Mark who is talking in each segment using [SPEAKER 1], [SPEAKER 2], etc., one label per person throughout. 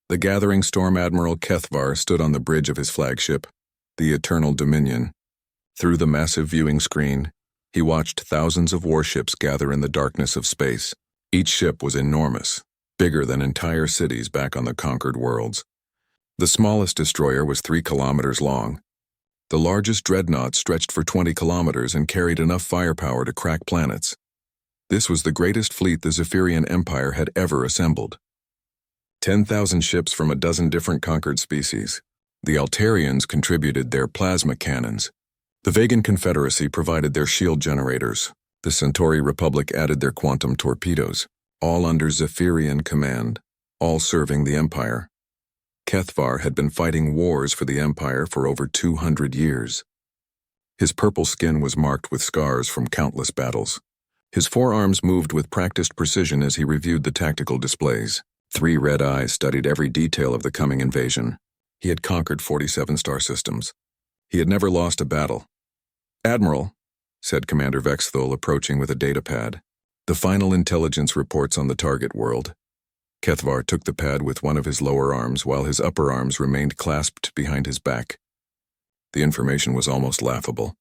[SPEAKER 1] The gathering Storm Admiral Kethvar stood on the bridge of his flagship, the Eternal Dominion. Through the massive viewing screen, he watched thousands of warships gather in the darkness of space. Each ship was enormous, bigger than entire cities back on the conquered worlds. The smallest destroyer was 3 kilometers long. The largest dreadnought stretched for 20 kilometers and carried enough firepower to crack planets. This was the greatest fleet the Zephyrian Empire had ever assembled. 10,000 ships from a dozen different conquered species. The Altarians contributed their plasma cannons. The Vegan Confederacy provided their shield generators. The Centauri Republic added their quantum torpedoes, all under Zephyrian command, all serving the Empire. Kethvar had been fighting wars for the Empire for over 200 years. His purple skin was marked with scars from countless battles. His forearms moved with practiced precision as he reviewed the tactical displays. 3 red eyes studied every detail of the coming invasion. He had conquered 47 star systems. He had never lost a battle. "Admiral," said Commander Vexthul, approaching with a datapad. "The final intelligence reports on the target world." Kethvar took the pad with one of his lower arms while his upper arms remained clasped behind his back. The information was almost laughable.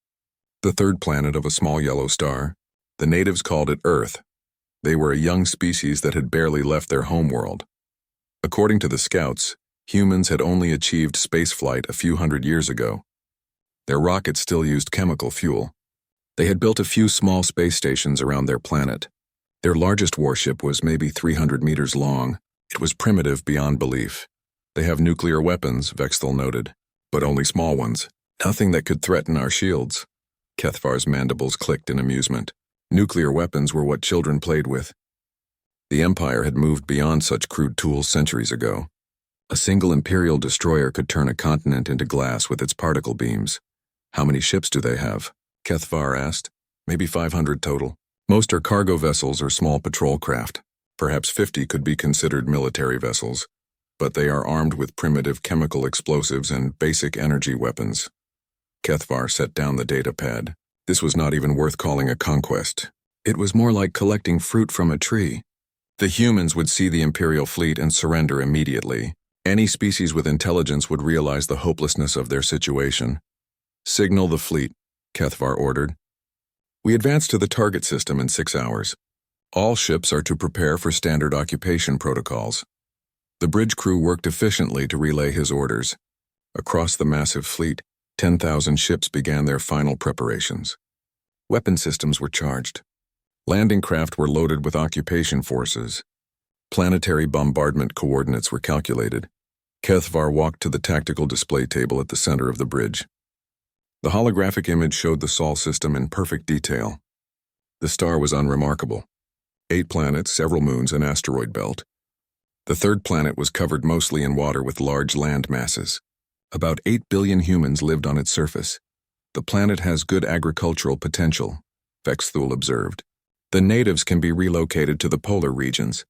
[SPEAKER 1] The third planet of a small yellow star. The natives called it Earth. They were a young species that had barely left their homeworld. According to the scouts, humans had only achieved spaceflight a few hundred years ago. Their rockets still used chemical fuel. They had built a few small space stations around their planet. Their largest warship was maybe 300 meters long. It was primitive beyond belief. "They have nuclear weapons," Vexthul noted, "but only small ones. Nothing that could threaten our shields." Kethvar's mandibles clicked in amusement. Nuclear weapons were what children played with. The Empire had moved beyond such crude tools centuries ago. A single Imperial destroyer could turn a continent into glass with its particle beams. "How many ships do they have?" Kethvar asked. "Maybe 500 total. Most are cargo vessels or small patrol craft. Perhaps 50 could be considered military vessels, but they are armed with primitive chemical explosives and basic energy weapons." Kethvar set down the datapad. This was not even worth calling a conquest. It was more like collecting fruit from a tree. The humans would see the Imperial fleet and surrender immediately. Any species with intelligence would realize the hopelessness of their situation. "Signal the fleet," Kethvar ordered. "We advance to the target system in 6 hours. All ships are to prepare for standard occupation protocols." The bridge crew worked efficiently to relay his orders. Across the massive fleet, 10,000 ships began their final preparations. Weapon systems were charged. Landing craft were loaded with occupation forces. Planetary bombardment coordinates were calculated. Kethvar walked to the tactical display table at the center of the bridge. The holographic image showed the Sol system in perfect detail. The star was unremarkable. 8 planets, several moons, an asteroid belt. The third planet was covered mostly in water with large land masses. About 8 billion humans lived on its surface. "The planet has good agricultural potential," Vexthul observed. "The natives can be relocated to the polar regions.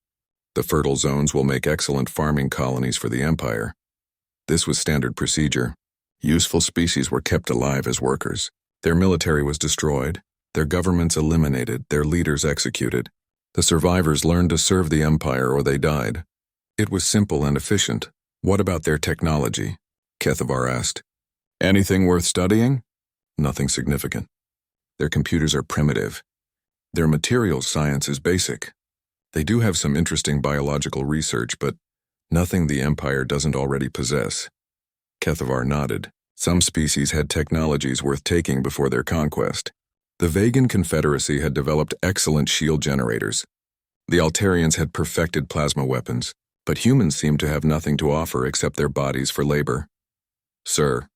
[SPEAKER 1] The fertile zones will make excellent farming colonies for the Empire." This was standard procedure. Useful species were kept alive as workers. Their military was destroyed, their governments eliminated, their leaders executed. The survivors learned to serve the Empire or they died. It was simple and efficient. "What about their technology?" Kethvar asked. "Anything worth studying?" "Nothing significant. Their computers are primitive. Their materials science is basic. They do have some interesting biological research, but nothing the Empire doesn't already possess." Kethvar nodded. Some species had technologies worth taking before their conquest. The Vegan Confederacy had developed excellent shield generators. The Altarians had perfected plasma weapons, but humans seemed to have nothing to offer except their bodies for labor. "Sir,"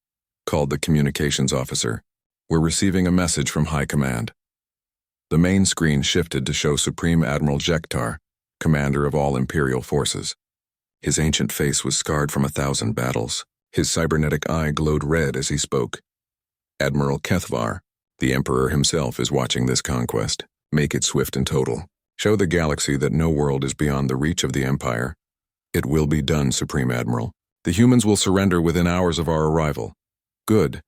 [SPEAKER 1] called the communications officer, "we're receiving a message from High Command." The main screen shifted to show Supreme Admiral Jektar, commander of all Imperial forces. His ancient face was scarred from 1,000 battles. His cybernetic eye glowed red as he spoke. "Admiral Kethvar, the Emperor himself is watching this conquest. Make it swift and total. Show the galaxy that no world is beyond the reach of the Empire." "It will be done, Supreme Admiral. The humans will surrender within hours of our arrival." "Good.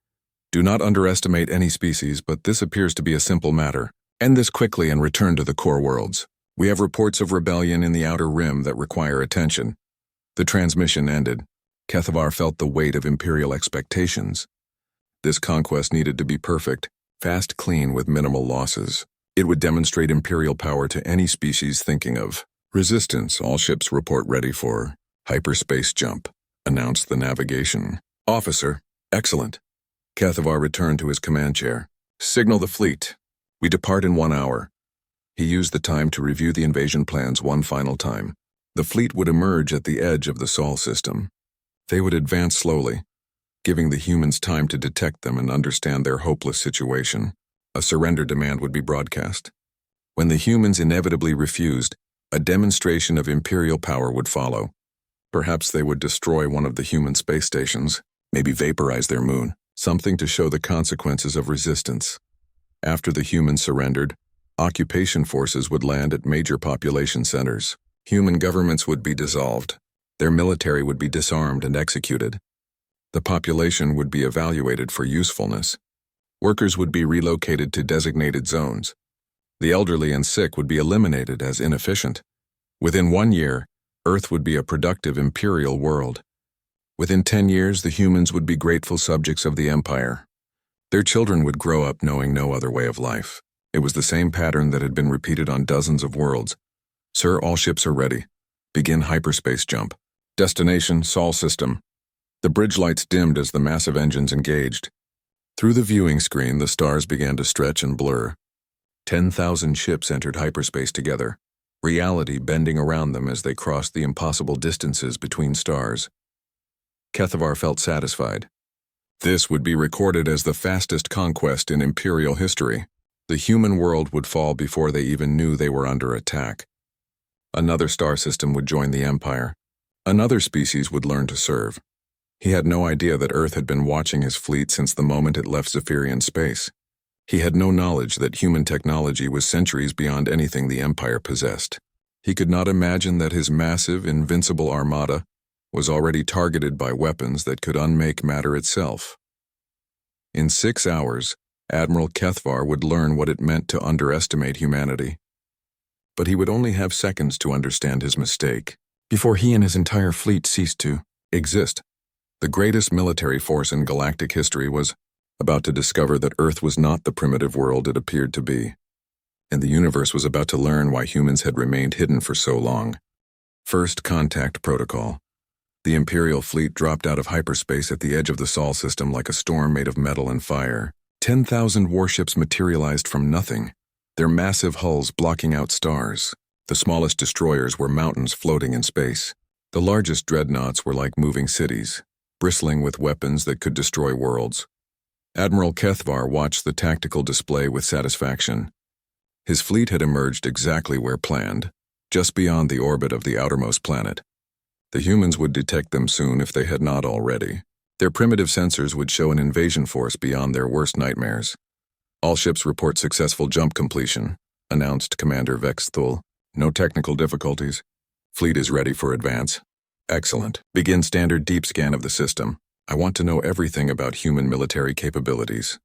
[SPEAKER 1] Do not underestimate any species, but this appears to be a simple matter. End this quickly and return to the core worlds. We have reports of rebellion in the Outer Rim that require attention." The transmission ended. Kethavar felt the weight of Imperial expectations. This conquest needed to be perfect, fast, clean, with minimal losses. It would demonstrate Imperial power to any species thinking of resistance. All ships report ready for hyperspace jump, announced the navigation officer. Excellent. Kethavar returned to his command chair. Signal the fleet. We depart in 1 hour. He used the time to review the invasion plans one final time. The fleet would emerge at the edge of the Sol system. They would advance slowly, giving the humans time to detect them and understand their hopeless situation. A surrender demand would be broadcast. When the humans inevitably refused, a demonstration of Imperial power would follow. Perhaps they would destroy one of the human space stations, maybe vaporize their moon, something to show the consequences of resistance. After the humans surrendered, occupation forces would land at major population centers. Human governments would be dissolved. Their military would be disarmed and executed. The population would be evaluated for usefulness. Workers would be relocated to designated zones. The elderly and sick would be eliminated as inefficient. Within 1 year, Earth would be a productive Imperial world. Within 10 years, the humans would be grateful subjects of the Empire. Their children would grow up knowing no other way of life. It was the same pattern that had been repeated on dozens of worlds. Sir, all ships are ready. Begin hyperspace jump. Destination, Sol system. The bridge lights dimmed as the massive engines engaged. Through the viewing screen, the stars began to stretch and blur. 10,000 ships entered hyperspace together, reality bending around them as they crossed the impossible distances between stars. Kethavar felt satisfied. This would be recorded as the fastest conquest in Imperial history. The human world would fall before they even knew they were under attack. Another star system would join the Empire. Another species would learn to serve. He had no idea that Earth had been watching his fleet since the moment it left Zephyrian space. He had no knowledge that human technology was centuries beyond anything the Empire possessed. He could not imagine that his massive, invincible armada was already targeted by weapons that could unmake matter itself. In 6 hours, Admiral Kethavar would learn what it meant to underestimate humanity. But he would only have seconds to understand his mistake, before he and his entire fleet ceased to exist. The greatest military force in galactic history was about to discover that Earth was not the primitive world it appeared to be, and the universe was about to learn why humans had remained hidden for so long. First Contact Protocol. The Imperial fleet dropped out of hyperspace at the edge of the Sol system like a storm made of metal and fire. 10,000 warships materialized from nothing, their massive hulls blocking out stars. The smallest destroyers were mountains floating in space. The largest dreadnoughts were like moving cities, bristling with weapons that could destroy worlds. Admiral Kethavar watched the tactical display with satisfaction. His fleet had emerged exactly where planned, just beyond the orbit of the outermost planet. The humans would detect them soon if they had not already. Their primitive sensors would show an invasion force beyond their worst nightmares. All ships report successful jump completion, announced Commander Vexthul. No technical difficulties. Fleet is ready for advance. Excellent. Begin standard deep scan of the system. I want to know everything about human military capabilities.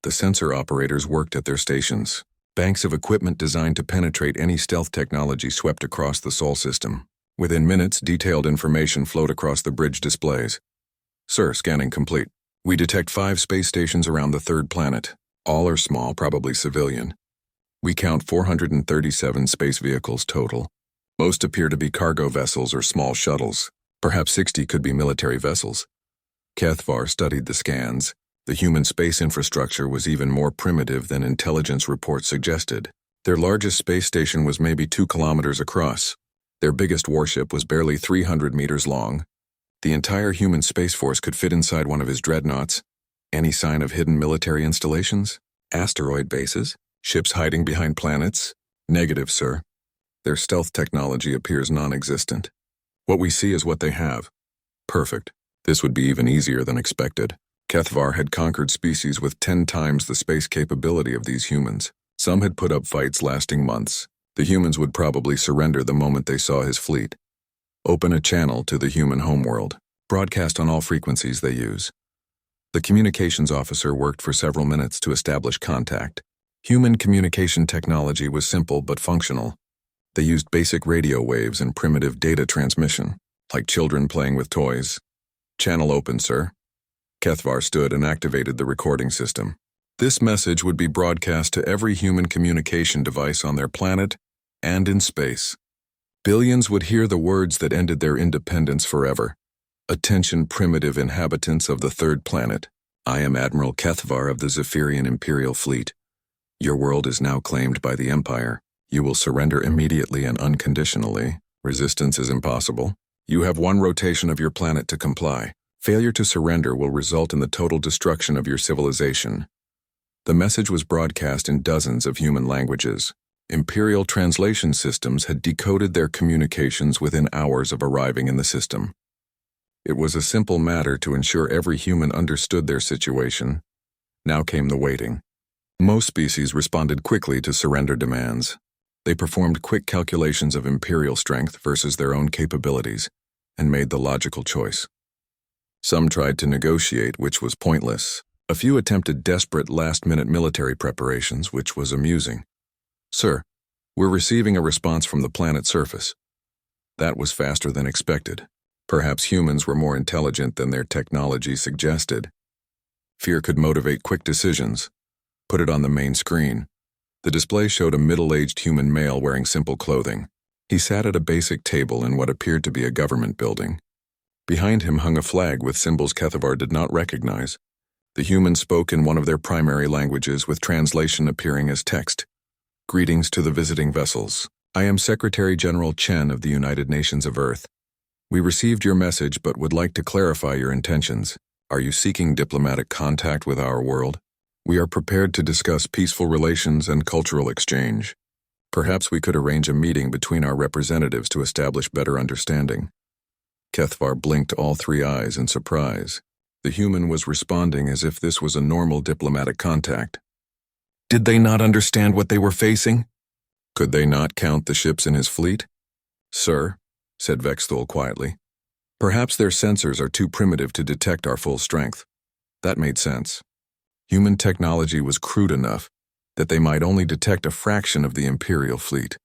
[SPEAKER 1] The sensor operators worked at their stations. Banks of equipment designed to penetrate any stealth technology swept across the Sol system. Within minutes, detailed information flowed across the bridge displays. Sir, scanning complete. We detect 5 space stations around the third planet. All are small, probably civilian. We count 437 space vehicles total. Most appear to be cargo vessels or small shuttles. Perhaps 60 could be military vessels. Kethavar studied the scans. The human space infrastructure was even more primitive than intelligence reports suggested. Their largest space station was maybe 2 kilometers across. Their biggest warship was barely 300 meters long. The entire human space force could fit inside one of his dreadnoughts. Any sign of hidden military installations? Asteroid bases? Ships hiding behind planets? Negative, sir. Their stealth technology appears non-existent. What we see is what they have. Perfect. This would be even easier than expected. Kethavar had conquered species with 10 times the space capability of these humans. Some had put up fights lasting months. The humans would probably surrender the moment they saw his fleet. Open a channel to the human homeworld. Broadcast on all frequencies they use. The communications officer worked for several minutes to establish contact. Human communication technology was simple but functional. They used basic radio waves and primitive data transmission. like children playing with toys. Channel open, sir. Kethvar stood and activated the recording system. This message would be broadcast to every human communication device on their planet and in space. Billions would hear the words that ended their independence forever. Attention, primitive inhabitants of the third planet. I am Admiral Kethvar of the Zephyrian Imperial Fleet. Your world is now claimed by the Empire. You will surrender immediately and unconditionally. Resistance is impossible. You have one rotation of your planet to comply. Failure to surrender will result in the total destruction of your civilization. The message was broadcast in dozens of human languages. Imperial translation systems had decoded their communications within hours of arriving in the system. It was a simple matter to ensure every human understood their situation. Now came the waiting. Most species responded quickly to surrender demands. They performed quick calculations of Imperial strength versus their own capabilities and made the logical choice. Some tried to negotiate, which was pointless. A few attempted desperate last-minute military preparations, which was amusing. Sir, we're receiving a response from the planet's surface. That was faster than expected. Perhaps humans were more intelligent than their technology suggested. Fear could motivate quick decisions. Put it on the main screen. The display showed a middle-aged human male wearing simple clothing. He sat at a basic table in what appeared to be a government building. Behind him hung a flag with symbols Kethvar did not recognize. The human spoke in one of their primary languages with translation appearing as text. Greetings to the visiting vessels. I am Secretary General Chen of the United Nations of Earth. We received your message but would like to clarify your intentions. Are you seeking diplomatic contact with our world? We are prepared to discuss peaceful relations and cultural exchange. Perhaps we could arrange a meeting between our representatives to establish better understanding. Kethvar blinked all three eyes in surprise. The human was responding as if this was a normal diplomatic contact. Did they not understand what they were facing? Could they not count the ships in his fleet? Sir, said Vexthul quietly, perhaps their sensors are too primitive to detect our full strength. That made sense. Human technology was crude enough that they might only detect a fraction of the Imperial fleet.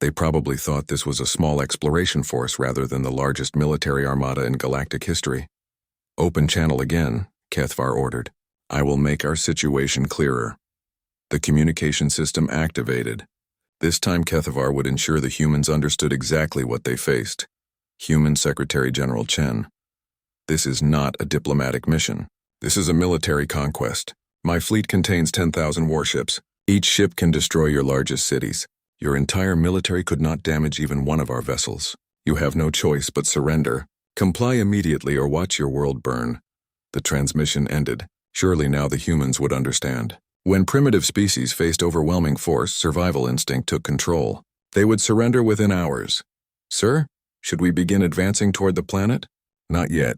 [SPEAKER 1] They probably thought this was a small exploration force rather than the largest military armada in galactic history. Open channel again, Kethvar ordered. I will make our situation clearer. The communication system activated. This time Kethvar would ensure the humans understood exactly what they faced. Human Secretary General Chen. This is not a diplomatic mission. This is a military conquest. My fleet contains 10,000 warships. Each ship can destroy your largest cities. Your entire military could not damage even one of our vessels. You have no choice but surrender. Comply immediately or watch your world burn. The transmission ended. Surely now the humans would understand. When primitive species faced overwhelming force, survival instinct took control. They would surrender within hours. Sir, should we begin advancing toward the planet? Not yet.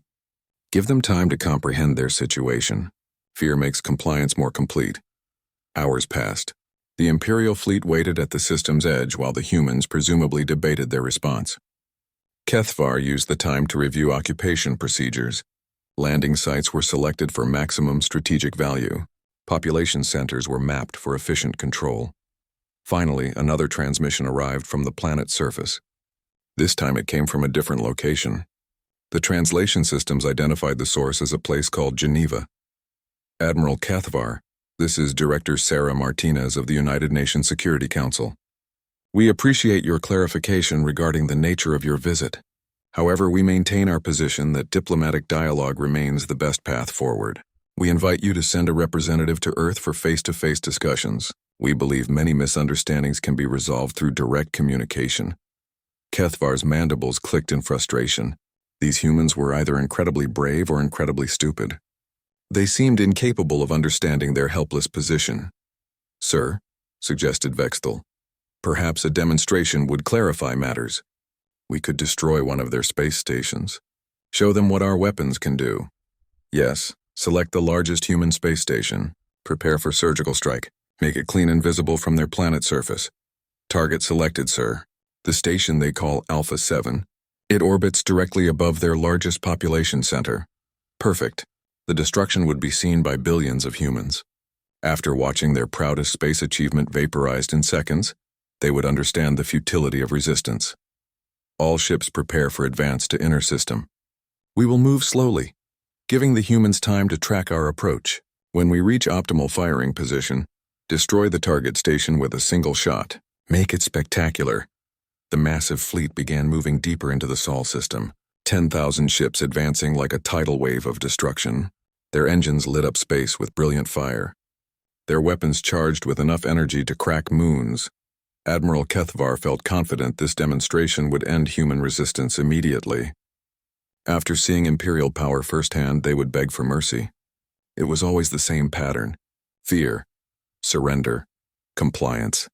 [SPEAKER 1] Give them time to comprehend their situation. Fear makes compliance more complete. Hours passed. The Imperial fleet waited at the system's edge while the humans presumably debated their response. Kethvar used the time to review occupation procedures. Landing sites were selected for maximum strategic value. Population centers were mapped for efficient control. Finally, another transmission arrived from the planet's surface. This time it came from a different location. The translation systems identified the source as a place called Geneva. Admiral Kethvar, this is Director Sarah Martinez of the United Nations Security Council. We appreciate your clarification regarding the nature of your visit. However, we maintain our position that diplomatic dialogue remains the best path forward. We invite you to send a representative to Earth for face-to-face discussions. We believe many misunderstandings can be resolved through direct communication. Kethvar's mandibles clicked in frustration. These humans were either incredibly brave or incredibly stupid. They seemed incapable of understanding their helpless position. Sir, suggested Vexthul, perhaps a demonstration would clarify matters. We could destroy one of their space stations. Show them what our weapons can do. Yes, select the largest human space station. Prepare for surgical strike. Make it clean and visible from their planet surface. Target selected, sir. The station they call Alpha 7. It orbits directly above their largest population center. Perfect. The destruction would be seen by billions of humans. After watching their proudest space achievement vaporized in seconds, they would understand the futility of resistance. All ships prepare for advance to inner system. We will move slowly, giving the humans time to track our approach. When we reach optimal firing position, destroy the target station with a single shot. Make it spectacular. The massive fleet began moving deeper into the Sol system, 10,000 ships advancing like a tidal wave of destruction. Their engines lit up space with brilliant fire. Their weapons charged with enough energy to crack moons. Admiral Kethvar felt confident this demonstration would end human resistance immediately. After seeing Imperial power firsthand, they would beg for mercy. It was always the same pattern: fear, surrender, compliance.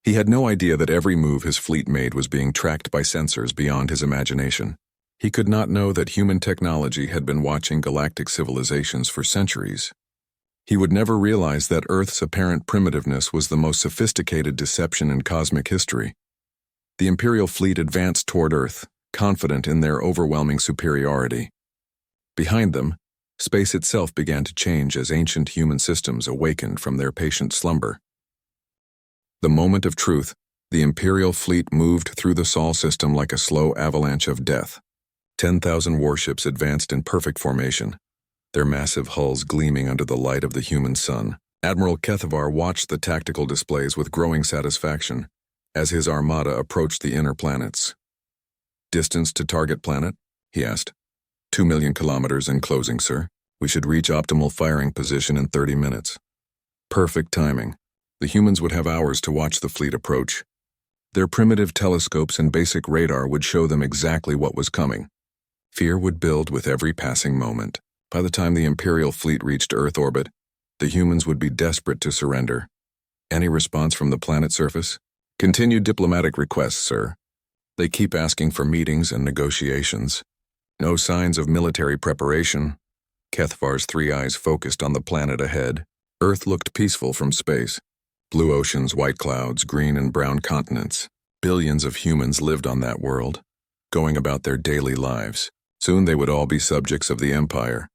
[SPEAKER 1] He had no idea that every move his fleet made was being tracked by sensors beyond his imagination. He could not know that human technology had been watching galactic civilizations for centuries. He would never realize that Earth's apparent primitiveness was the most sophisticated deception in cosmic history. The Imperial fleet advanced toward Earth, confident in their overwhelming superiority. Behind them, space itself began to change as ancient human systems awakened from their patient slumber. The moment of truth, the Imperial fleet moved through the Sol system like a slow avalanche of death. 10,000 warships advanced in perfect formation, their massive hulls gleaming under the light of the human sun. Admiral Kethvar watched the tactical displays with growing satisfaction as his armada approached the inner planets. "Distance to target planet?" he asked. 2 million kilometers and closing, sir. We should reach optimal firing position in 30 minutes. Perfect timing. The humans would have hours to watch the fleet approach. Their primitive telescopes and basic radar would show them exactly what was coming. Fear would build with every passing moment. By the time the Imperial fleet reached Earth orbit, the humans would be desperate to surrender. Any response from the planet surface? Continued diplomatic requests, sir. They keep asking for meetings and negotiations. No signs of military preparation. Kethvar's three eyes focused on the planet ahead. Earth looked peaceful from space. Blue oceans, white clouds, green and brown continents. Billions of humans lived on that world, going about their daily lives. Soon they would all be subjects of the Empire.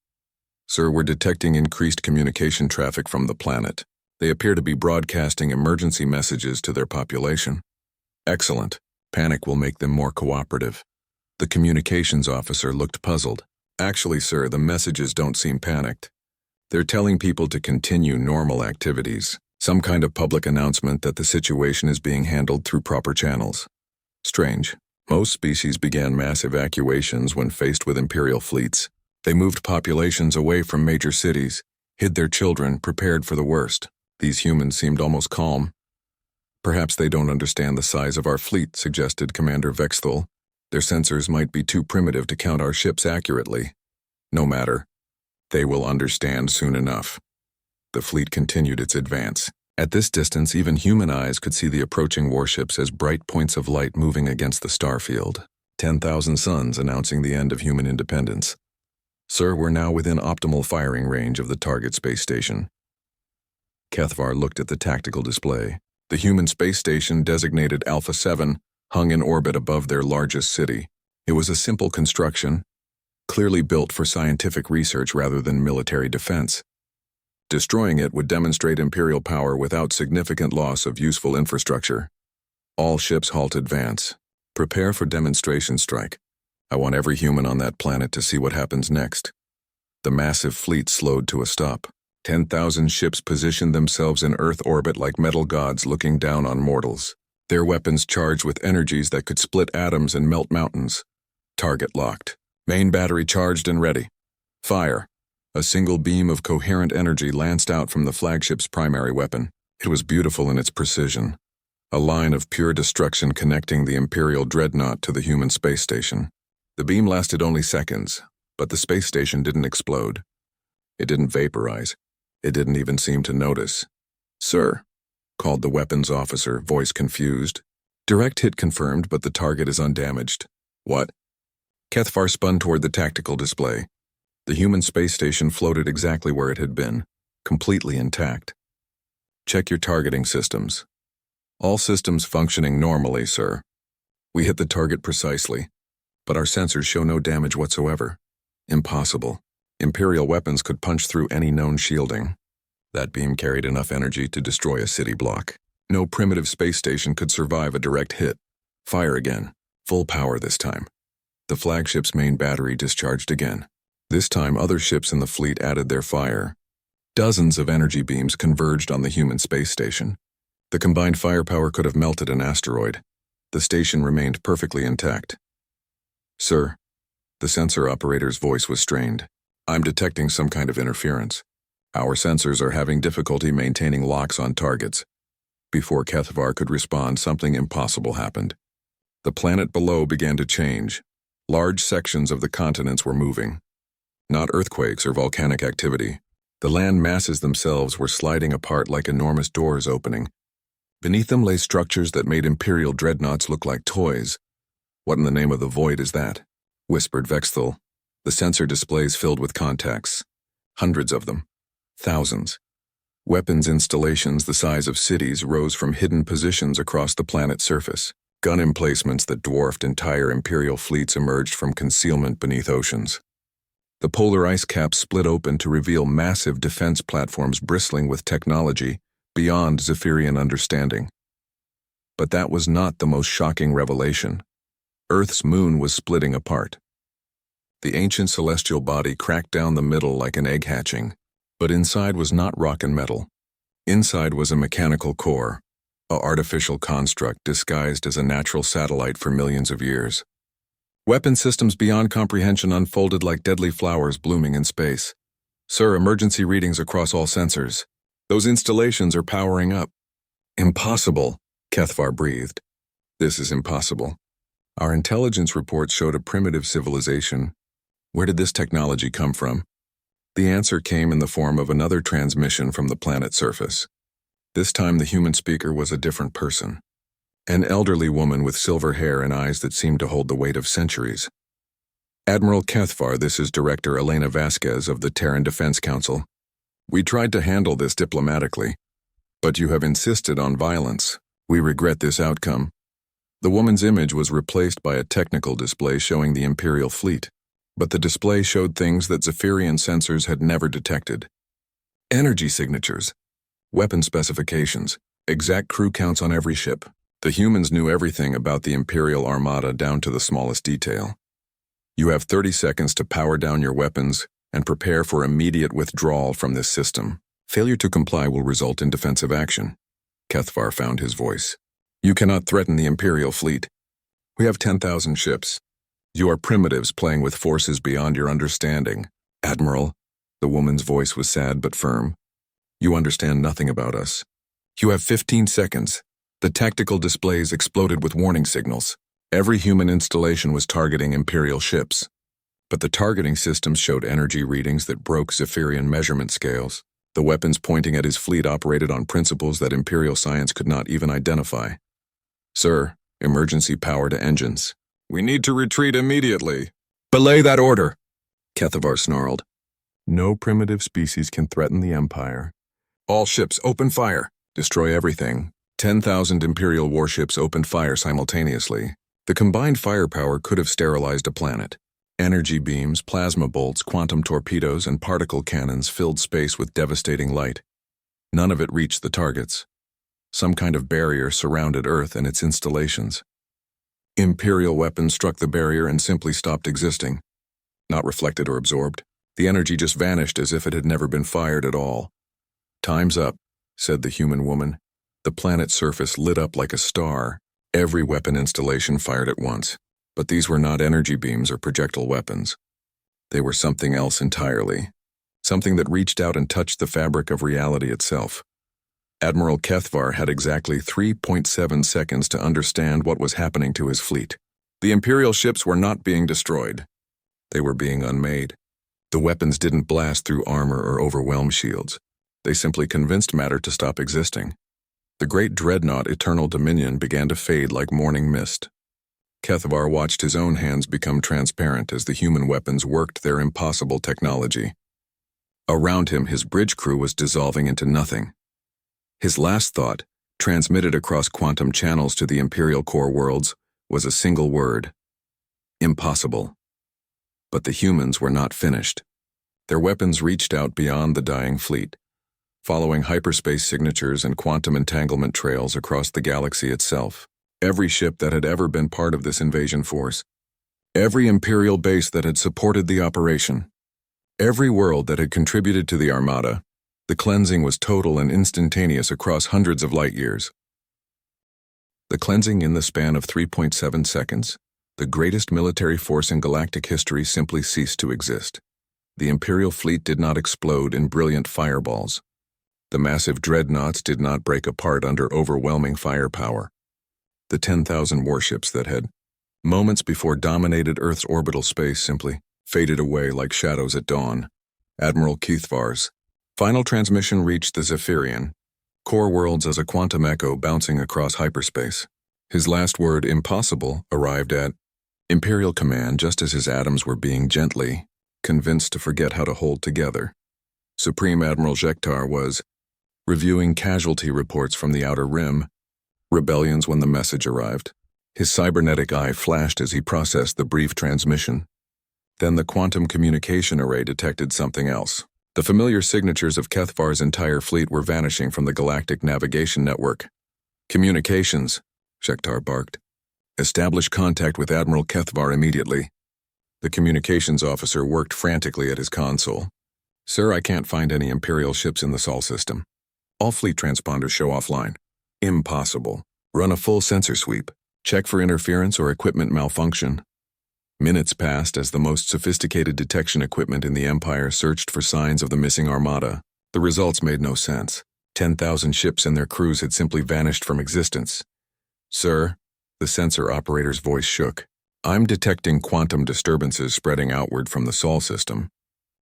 [SPEAKER 1] Sir, we're detecting increased communication traffic from the planet. They appear to be broadcasting emergency messages to their population. Excellent. Panic will make them more cooperative. The communications officer looked puzzled. Actually, sir, the messages don't seem panicked. They're telling people to continue normal activities. Some kind of public announcement that the situation is being handled through proper channels. Strange. Most species began mass evacuations when faced with Imperial fleets. They moved populations away from major cities, hid their children, prepared for the worst. These humans seemed almost calm. Perhaps they don't understand the size of our fleet, suggested Commander Vexthal. Their sensors might be too primitive to count our ships accurately. No matter. They will understand soon enough. The fleet continued its advance. At this distance, even human eyes could see the approaching warships as bright points of light moving against the starfield. 10,000 suns announcing the end of human independence. Sir, we're now within optimal firing range of the target space station. Kethvar looked at the tactical display. The human space station, designated Alpha 7, hung in orbit above their largest city. It was a simple construction, clearly built for scientific research rather than military defense. Destroying it would demonstrate Imperial power without significant loss of useful infrastructure. All ships halt advance. Prepare for demonstration strike. I want every human on that planet to see what happens next. The massive fleet slowed to a stop. 10,000 ships positioned themselves in Earth orbit like metal gods looking down on mortals. Their weapons charged with energies that could split atoms and melt mountains. Target locked. Main battery charged and ready. Fire. A single beam of coherent energy lanced out from the flagship's primary weapon. It was beautiful in its precision. A line of pure destruction connecting the Imperial dreadnought to the human space station. The beam lasted only seconds, but the space station didn't explode. It didn't vaporize. It didn't even seem to notice. "Sir," called the weapons officer, voice confused. "Direct hit confirmed, but the target is undamaged." "What?" Kethvar spun toward the tactical display. The human space station floated exactly where it had been, completely intact. "Check your targeting systems." "All systems functioning normally, sir. We hit the target precisely, but our sensors show no damage whatsoever." "Impossible. Imperial weapons could punch through any known shielding. That beam carried enough energy to destroy a city block. No primitive space station could survive a direct hit." "Fire again." Full power this time. The flagship's main battery discharged again. This time, other ships in the fleet added their fire. Dozens of energy beams converged on the human space station. The combined firepower could have melted an asteroid. The station remained perfectly intact. "Sir," the sensor operator's voice was strained. "I'm detecting some kind of interference. Our sensors are having difficulty maintaining locks on targets." Before Kethvar could respond, something impossible happened. The planet below began to change. Large sections of the continents were moving. Not earthquakes or volcanic activity. The land masses themselves were sliding apart like enormous doors opening. Beneath them lay structures that made Imperial dreadnoughts look like toys. "What in the name of the void is that?" whispered Vexthal. The sensor displays filled with contacts. Hundreds of them. Thousands. Weapons installations the size of cities rose from hidden positions across the planet's surface. Gun emplacements that dwarfed entire Imperial fleets emerged from concealment beneath oceans. The polar ice caps split open to reveal massive defense platforms bristling with technology beyond Zephyrian understanding. But that was not the most shocking revelation. Earth's moon was splitting apart. The ancient celestial body cracked down the middle like an egg hatching, but inside was not rock and metal. Inside was a mechanical core, an artificial construct disguised as a natural satellite for millions of years. Weapon systems beyond comprehension unfolded like deadly flowers blooming in space. "Sir, emergency readings across all sensors. Those installations are powering up." "Impossible," Kethvar breathed. "This is impossible. Our intelligence reports showed a primitive civilization. Where did this technology come from?" The answer came in the form of another transmission from the planet's surface. This time the human speaker was a different person. An elderly woman with silver hair and eyes that seemed to hold the weight of centuries. "Admiral Kethvar, this is Director Elena Vasquez of the Terran Defense Council. We tried to handle this diplomatically, but you have insisted on violence. We regret this outcome." The woman's image was replaced by a technical display showing the Imperial fleet, but the display showed things that Zephyrian sensors had never detected. Energy signatures, weapon specifications, exact crew counts on every ship. The humans knew everything about the Imperial Armada down to the smallest detail. "You have 30 seconds to power down your weapons and prepare for immediate withdrawal from this system. Failure to comply will result in defensive action." Kethvar found his voice. "You cannot threaten the Imperial fleet. We have 10,000 ships. You are primitives playing with forces beyond your understanding. Admiral," the woman's voice was sad but firm, "you understand nothing about us. You have 15 seconds. The tactical displays exploded with warning signals. Every human installation was targeting Imperial ships. But the targeting systems showed energy readings that broke Zephyrian measurement scales. The weapons pointing at his fleet operated on principles that Imperial science could not even identify. "Sir, emergency power to engines. We need to retreat immediately." "Belay that order," Kethvar snarled. "No primitive species can threaten the Empire. All ships, open fire. Destroy everything." 10,000 Imperial warships opened fire simultaneously. The combined firepower could have sterilized a planet. Energy beams, plasma bolts, quantum torpedoes, and particle cannons filled space with devastating light. None of it reached the targets. Some kind of barrier surrounded Earth and its installations. Imperial weapons struck the barrier and simply stopped existing. Not reflected or absorbed. The energy just vanished as if it had never been fired at all. "Time's up," said the human woman. The planet's surface lit up like a star. Every weapon installation fired at once. But these were not energy beams or projectile weapons. They were something else entirely. Something that reached out and touched the fabric of reality itself. Admiral Kethvar had exactly 3.7 seconds to understand what was happening to his fleet. The Imperial ships were not being destroyed. They were being unmade. The weapons didn't blast through armor or overwhelm shields. They simply convinced matter to stop existing. The great dreadnought Eternal Dominion began to fade like morning mist. Kethvar watched his own hands become transparent as the human weapons worked their impossible technology. Around him, his bridge crew was dissolving into nothing. His last thought, transmitted across quantum channels to the Imperial core worlds, was a single word: impossible. But the humans were not finished. Their weapons reached out beyond the dying fleet, following hyperspace signatures and quantum entanglement trails across the galaxy itself. every ship that had ever been part of this invasion force, every Imperial base that had supported the operation, every world that had contributed to the Armada. The cleansing was total and instantaneous across hundreds of light years. The cleansing in the span of 3.7 seconds, the greatest military force in galactic history simply ceased to exist. The Imperial fleet did not explode in brilliant fireballs. The massive dreadnoughts did not break apart under overwhelming firepower. The 10,000 warships that had, moments before, dominated Earth's orbital space simply faded away like shadows at dawn. Admiral Kethvar's final transmission reached the Zephyrian core worlds as a quantum echo bouncing across hyperspace. His last word, impossible, arrived at Imperial Command just as his atoms were being gently convinced to forget how to hold together. Supreme Admiral Jektar was reviewing casualty reports from the Outer Rim rebellions when the message arrived. His cybernetic eye flashed as he processed the brief transmission. Then the quantum communication array detected something else. The familiar signatures of Kethvar's entire fleet were vanishing from the galactic navigation network. Communications, Jektar barked. Establish contact with Admiral Kethvar immediately. The communications officer worked frantically at his console. Sir, I can't find any Imperial ships in the Sol system. All fleet transponders show offline. Impossible. Run a full sensor sweep. Check for interference or equipment malfunction. Minutes passed as the most sophisticated detection equipment in the Empire searched for signs of the missing Armada. The results made no sense. 10,000 ships and their crews had simply vanished from existence. Sir, the sensor operator's voice shook. I'm detecting quantum disturbances spreading outward from the Sol system.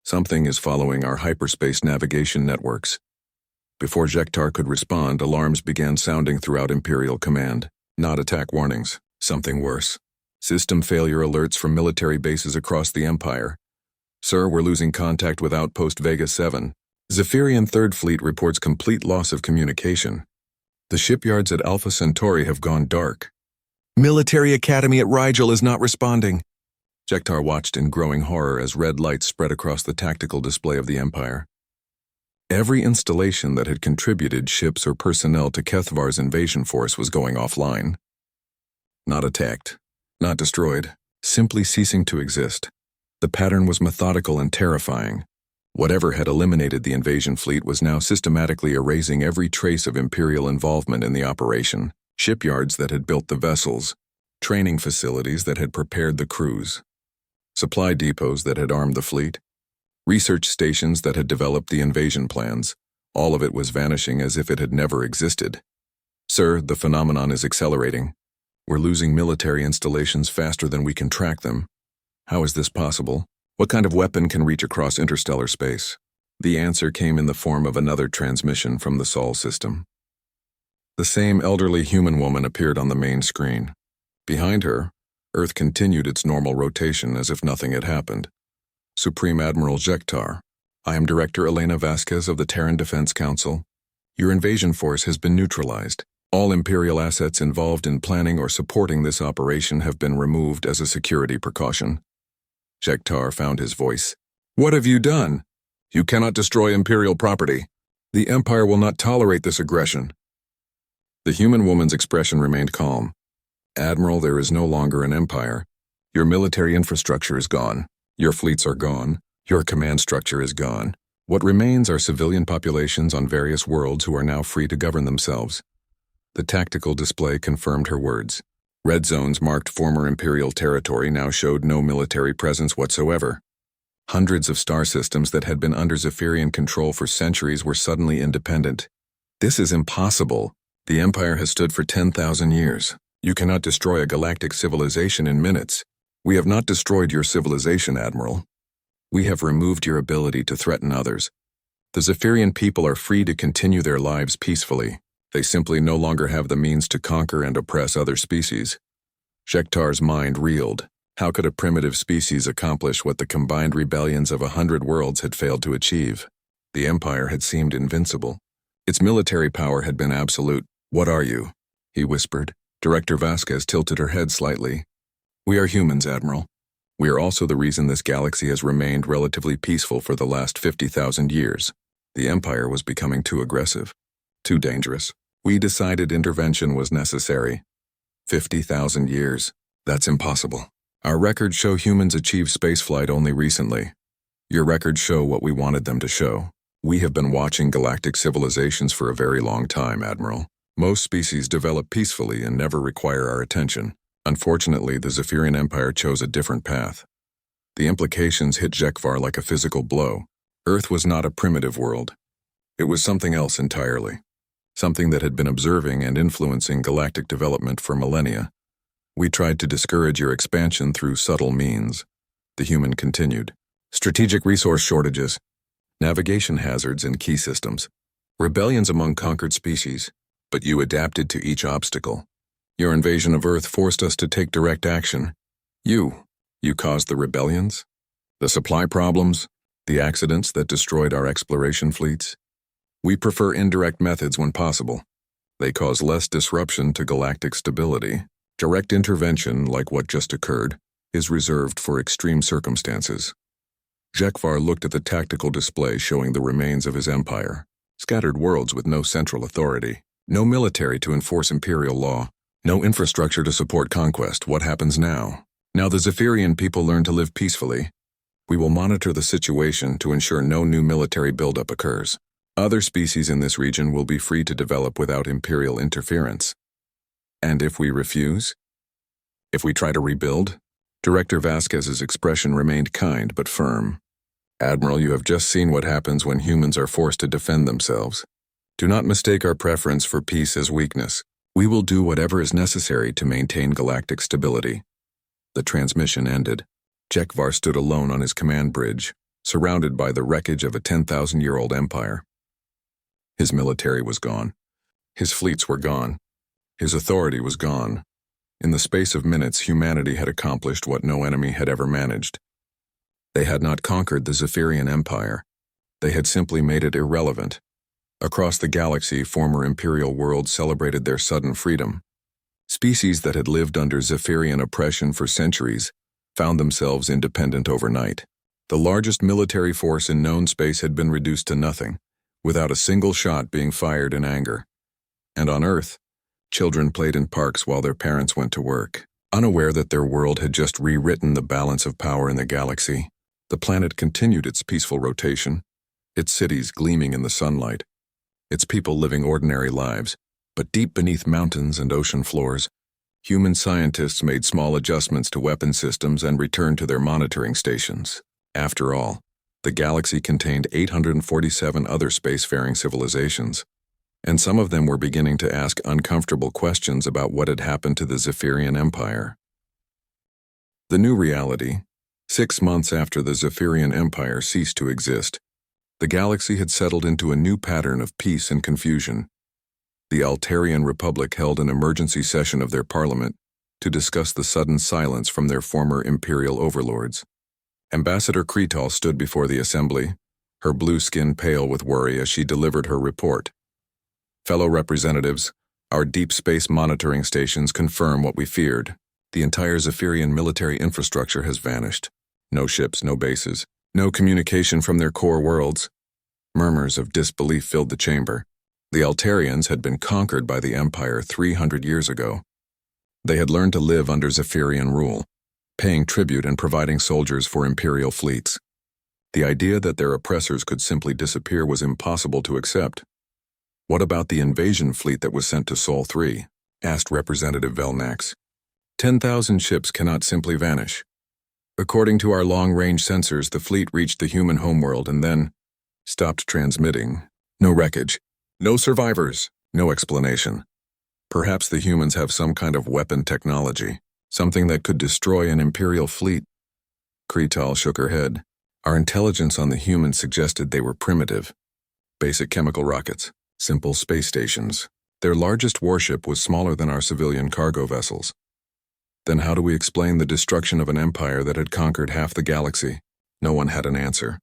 [SPEAKER 1] Something is following our hyperspace navigation networks. Before Jektar could respond, alarms began sounding throughout Imperial Command. Not attack warnings, something worse. System failure alerts from military bases across the Empire. Sir, we're losing contact with Outpost Vega 7. Zephyrian 3rd Fleet reports complete loss of communication. The shipyards at Alpha Centauri have gone dark. Military Academy at Rigel is not responding. Jektar watched in growing horror as red lights spread across the tactical display of the Empire. Every installation that had contributed ships or personnel to Kethvar's invasion force was going offline. Not attacked, not destroyed, simply ceasing to exist. The pattern was methodical and terrifying. Whatever had eliminated the invasion fleet was now systematically erasing every trace of Imperial involvement in the operation. Shipyards that had built the vessels, training facilities that had prepared the crews, supply depots that had armed the fleet, research stations that had developed the invasion plans. All of it was vanishing as if it had never existed. Sir, the phenomenon is accelerating. We're losing military installations faster than we can track them. How is this possible? What kind of weapon can reach across interstellar space? The answer came in the form of another transmission from the Sol system. The same elderly human woman appeared on the main screen. Behind her, Earth continued its normal rotation as if nothing had happened. Supreme Admiral Jektar, I am Director Elena Vasquez of the Terran Defense Council. Your invasion force has been neutralized. All Imperial assets involved in planning or supporting this operation have been removed as a security precaution. Jektar found his voice. What have you done? You cannot destroy Imperial property. The Empire will not tolerate this aggression. The human woman's expression remained calm. Admiral, there is no longer an empire. Your military infrastructure is gone. Your fleets are gone. Your command structure is gone. What remains are civilian populations on various worlds who are now free to govern themselves. The tactical display confirmed her words. Red zones marked former Imperial territory now showed no military presence whatsoever. Hundreds of star systems that had been under Zephyrian control for centuries were suddenly independent. This is impossible. The Empire has stood for 10,000 years. You cannot destroy a galactic civilization in minutes. We have not destroyed your civilization, Admiral. We have removed your ability to threaten others. The Zephyrian people are free to continue their lives peacefully. They simply no longer have the means to conquer and oppress other species. Jektar's mind reeled. How could a primitive species accomplish what the combined rebellions of 100 worlds had failed to achieve? The Empire had seemed invincible. Its military power had been absolute. What are you? He whispered. Director Vasquez tilted her head slightly. We are humans, Admiral. We are also the reason this galaxy has remained relatively peaceful for the last 50,000 years. The Empire was becoming too aggressive, too dangerous. We decided intervention was necessary. 50,000 years. That's impossible. Our records show humans achieve spaceflight only recently. Your records show what we wanted them to show. We have been watching galactic civilizations for a very long time, Admiral. Most species develop peacefully and never require our attention. Unfortunately, the Zephyrian Empire chose a different path. The implications hit HFY like a physical blow. Earth was not a primitive world. It was something else entirely. Something that had been observing and influencing galactic development for millennia. We tried to discourage your expansion through subtle means. The human continued. Strategic resource shortages, navigation hazards in key systems, rebellions among conquered species, but you adapted to each obstacle. Your invasion of Earth forced us to take direct action. You caused the rebellions, the supply problems, the accidents that destroyed our exploration fleets. We prefer indirect methods when possible. They cause less disruption to galactic stability. Direct intervention, like what just occurred, is reserved for extreme circumstances. HFY looked at the tactical display showing the remains of his empire. Scattered worlds with no central authority. No military to enforce imperial law. No infrastructure to support conquest. What happens now? Now the Zephyrian people learn to live peacefully. We will monitor the situation to ensure no new military buildup occurs. Other species in this region will be free to develop without imperial interference. And if we refuse? If we try to rebuild? Director Vasquez's expression remained kind but firm. Admiral, you have just seen what happens when humans are forced to defend themselves. Do not mistake our preference for peace as weakness. We will do whatever is necessary to maintain galactic stability. The transmission ended. HFY stood alone on his command bridge, surrounded by the wreckage of a 10,000-year-old empire. His military was gone. His fleets were gone. His authority was gone. In the space of minutes, humanity had accomplished what no enemy had ever managed. They had not conquered the Zephyrian Empire. They had simply made it irrelevant. Across the galaxy, former imperial worlds celebrated their sudden freedom. Species that had lived under Zephyrian oppression for centuries found themselves independent overnight. The largest military force in known space had been reduced to nothing, without a single shot being fired in anger. And on Earth, children played in parks while their parents went to work, unaware that their world had just rewritten the balance of power in the galaxy. The planet continued its peaceful rotation, its cities gleaming in the sunlight, its people living ordinary lives, but deep beneath mountains and ocean floors, human scientists made small adjustments to weapon systems and returned to their monitoring stations. After all, the galaxy contained 847 other spacefaring civilizations, and some of them were beginning to ask uncomfortable questions about what had happened to the Zephyrian Empire. The new reality, 6 months after the Zephyrian Empire ceased to exist, the galaxy had settled into a new pattern of peace and confusion. The Altarian Republic held an emergency session of their parliament to discuss the sudden silence from their former imperial overlords. Ambassador Kretal stood before the assembly, her blue skin pale with worry as she delivered her report. Fellow representatives, our deep space monitoring stations confirm what we feared. The entire Zephyrian military infrastructure has vanished. No ships, no bases, no communication from their core worlds. Murmurs of disbelief filled the chamber. The Altarians had been conquered by the Empire 300 years ago. They had learned to live under Zephyrian rule, paying tribute and providing soldiers for imperial fleets. The idea that their oppressors could simply disappear was impossible to accept. What about the invasion fleet that was sent to Sol 3? Asked Representative Velnax. 10,000 ships cannot simply vanish. According to our long-range sensors, the fleet reached the human homeworld and then stopped transmitting. No wreckage, no survivors, no explanation. Perhaps the humans have some kind of weapon technology, something that could destroy an imperial fleet. Kretal shook her head. Our intelligence on the humans suggested they were primitive. Basic chemical rockets, simple space stations. Their largest warship was smaller than our civilian cargo vessels. Then how do we explain the destruction of an empire that had conquered half the galaxy? No one had an answer.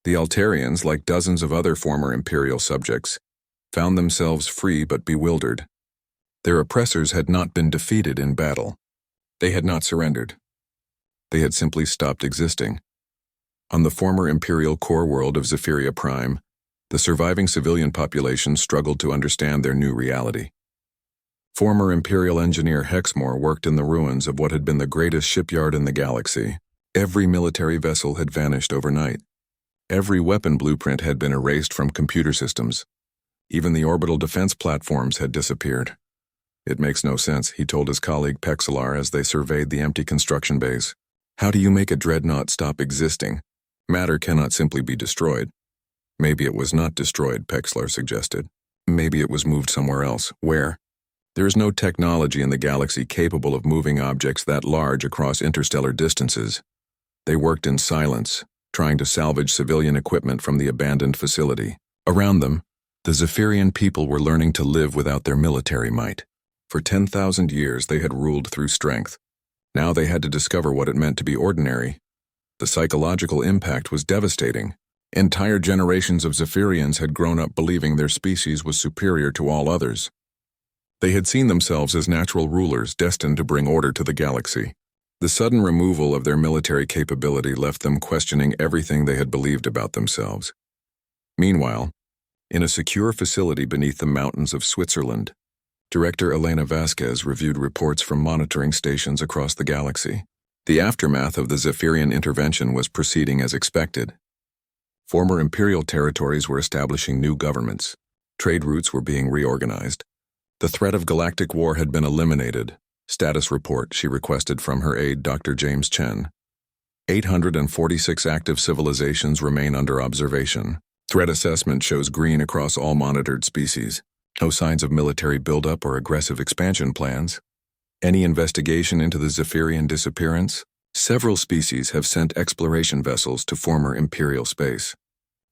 [SPEAKER 1] The Altarians, like dozens of other former imperial subjects, found themselves free but bewildered. Their oppressors had not been defeated in battle. They had not surrendered. They had simply stopped existing. On the former imperial core world of Zephyria Prime, the surviving civilian population struggled to understand their new reality. Former Imperial engineer Hexmore worked in the ruins of what had been the greatest shipyard in the galaxy. Every military vessel had vanished overnight. Every weapon blueprint had been erased from computer systems. Even the orbital defense platforms had disappeared. It makes no sense, he told his colleague Pexelar as they surveyed the empty construction base. How do you make a dreadnought stop existing? Matter cannot simply be destroyed. Maybe it was not destroyed, Pexelar suggested. Maybe it was moved somewhere else. Where? There is no technology in the galaxy capable of moving objects that large across interstellar distances. They worked in silence, trying to salvage civilian equipment from the abandoned facility. Around them, the Zephyrian people were learning to live without their military might. For 10,000 years they had ruled through strength. Now they had to discover what it meant to be ordinary. The psychological impact was devastating. Entire generations of Zephyrians had grown up believing their species was superior to all others. They had seen themselves as natural rulers destined to bring order to the galaxy. The sudden removal of their military capability left them questioning everything they had believed about themselves. Meanwhile, in a secure facility beneath the mountains of Switzerland, Director Elena Vasquez reviewed reports from monitoring stations across the galaxy. The aftermath of the Zephyrian intervention was proceeding as expected. Former Imperial territories were establishing new governments. Trade routes were being reorganized. The threat of galactic war had been eliminated. Status report, she requested from her aide, Dr. James Chen. 846 active civilizations remain under observation. Threat assessment shows green across all monitored species. No signs of military buildup or aggressive expansion plans. Any investigation into the Zephyrian disappearance? Several species have sent exploration vessels to former Imperial space.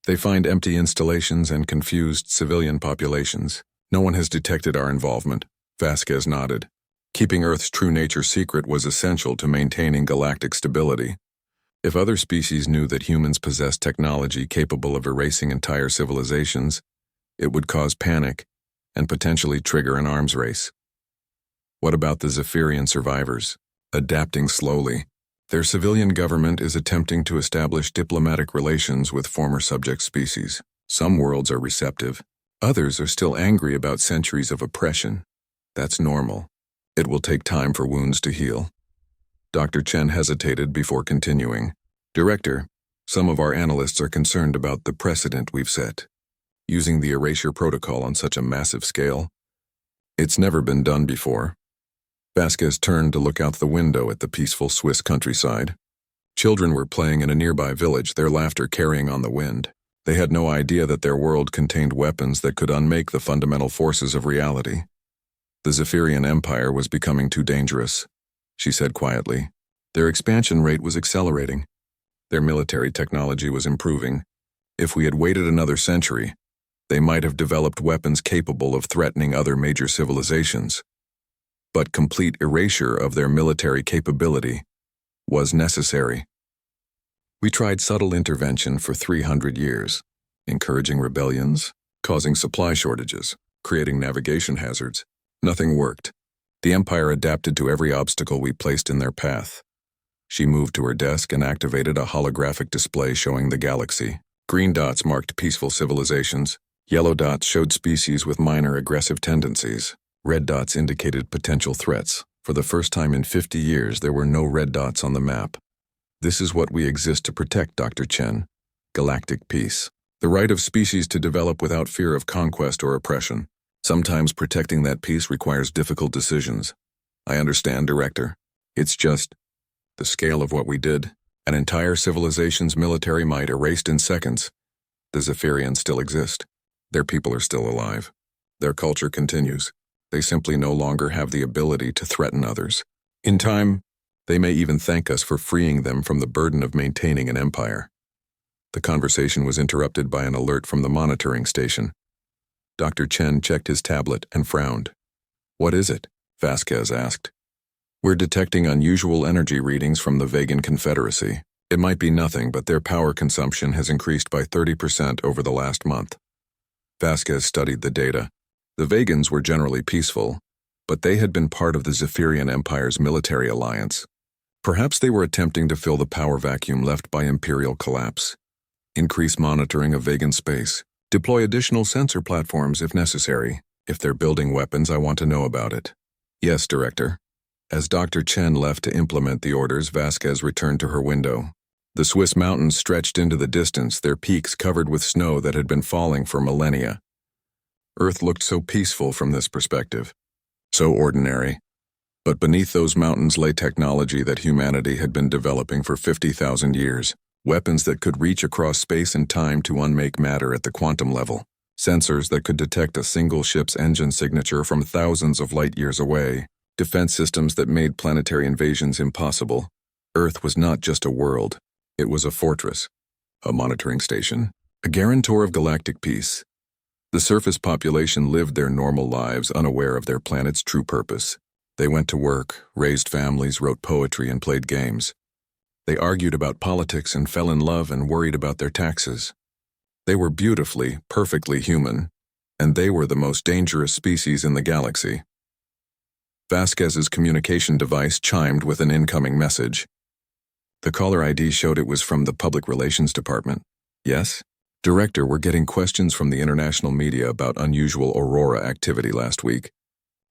[SPEAKER 1] They find empty installations and confused civilian populations. No one has detected our involvement, Vasquez nodded. Keeping Earth's true nature secret was essential to maintaining galactic stability. If other species knew that humans possessed technology capable of erasing entire civilizations, it would cause panic and potentially trigger an arms race. What about the Zephyrian survivors? Adapting slowly. Their civilian government is attempting to establish diplomatic relations with former subject species. Some worlds are receptive. Others are still angry about centuries of oppression. That's normal. It will take time for wounds to heal. Dr. Chen hesitated before continuing. Director, some of our analysts are concerned about the precedent we've set. Using the erasure protocol on such a massive scale. It's never been done before. Vasquez turned to look out the window at the peaceful Swiss countryside. Children were playing in a nearby village, their laughter carrying on the wind. They had no idea that their world contained weapons that could unmake the fundamental forces of reality. The Zephyrian Empire was becoming too dangerous, she said quietly. Their expansion rate was accelerating. Their military technology was improving. If we had waited another century, they might have developed weapons capable of threatening other major civilizations. But complete erasure of their military capability was necessary. We tried subtle intervention for 300 years, encouraging rebellions, causing supply shortages, creating navigation hazards. Nothing worked. The Empire adapted to every obstacle we placed in their path. She moved to her desk and activated a holographic display showing the galaxy. Green dots marked peaceful civilizations. Yellow dots showed species with minor aggressive tendencies. Red dots indicated potential threats. For the first time in 50 years, there were no red dots on the map. This is what we exist to protect, Dr. Chen. Galactic peace. The right of species to develop without fear of conquest or oppression. Sometimes protecting that peace requires difficult decisions. I understand, Director. It's just the scale of what we did. An entire civilization's military might erased in seconds. The Zephyrians still exist. Their people are still alive. Their culture continues. They simply no longer have the ability to threaten others. In time, they may even thank us for freeing them from the burden of maintaining an empire. The conversation was interrupted by an alert from the monitoring station. Dr. Chen checked his tablet and frowned. What is it? Vasquez asked. We're detecting unusual energy readings from the Vegan Confederacy. It might be nothing, but their power consumption has increased by 30% over the last month. Vasquez studied the data. The Vegans were generally peaceful, but they had been part of the Zephyrian Empire's military alliance. Perhaps they were attempting to fill the power vacuum left by Imperial collapse. Increase monitoring of Vegan space. Deploy additional sensor platforms if necessary. If they're building weapons, I want to know about it. Yes, Director. As Dr. Chen left to implement the orders, Vasquez returned to her window. The Swiss mountains stretched into the distance, their peaks covered with snow that had been falling for millennia. Earth looked so peaceful from this perspective, so ordinary. But beneath those mountains lay technology that humanity had been developing for 50,000 years. Weapons that could reach across space and time to unmake matter at the quantum level. Sensors that could detect a single ship's engine signature from thousands of light years away. Defense systems that made planetary invasions impossible. Earth was not just a world. It was a fortress, a monitoring station, a guarantor of galactic peace. The surface population lived their normal lives unaware of their planet's true purpose. They went to work, raised families, wrote poetry, and played games. They argued about politics and fell in love and worried about their taxes. They were beautifully, perfectly human, and they were the most dangerous species in the galaxy. Vasquez's communication device chimed with an incoming message. The caller ID showed it was from the Public Relations Department. Yes? Director, we're getting questions from the international media about unusual aurora activity last week.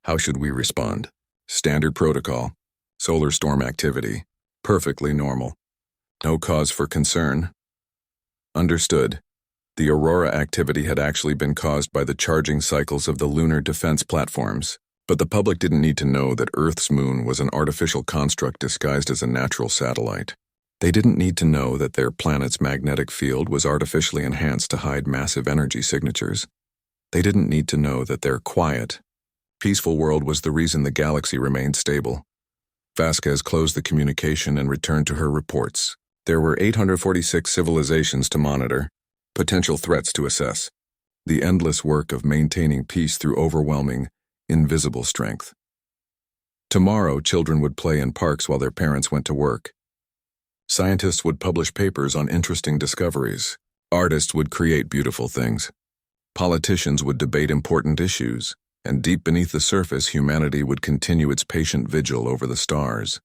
[SPEAKER 1] How should we respond? Standard protocol. Solar storm activity. Perfectly normal. No cause for concern. Understood. The aurora activity had actually been caused by the charging cycles of the lunar defense platforms, but the public didn't need to know that Earth's moon was an artificial construct disguised as a natural satellite. They didn't need to know that their planet's magnetic field was artificially enhanced to hide massive energy signatures. They didn't need to know that their quiet, peaceful world was the reason the galaxy remained stable. Vasquez closed the communication and returned to her reports. There were 846 civilizations to monitor, potential threats to assess. The endless work of maintaining peace through overwhelming, invisible strength. Tomorrow, children would play in parks while their parents went to work. Scientists would publish papers on interesting discoveries. Artists would create beautiful things. Politicians would debate important issues. And deep beneath the surface, humanity would continue its patient vigil over the stars.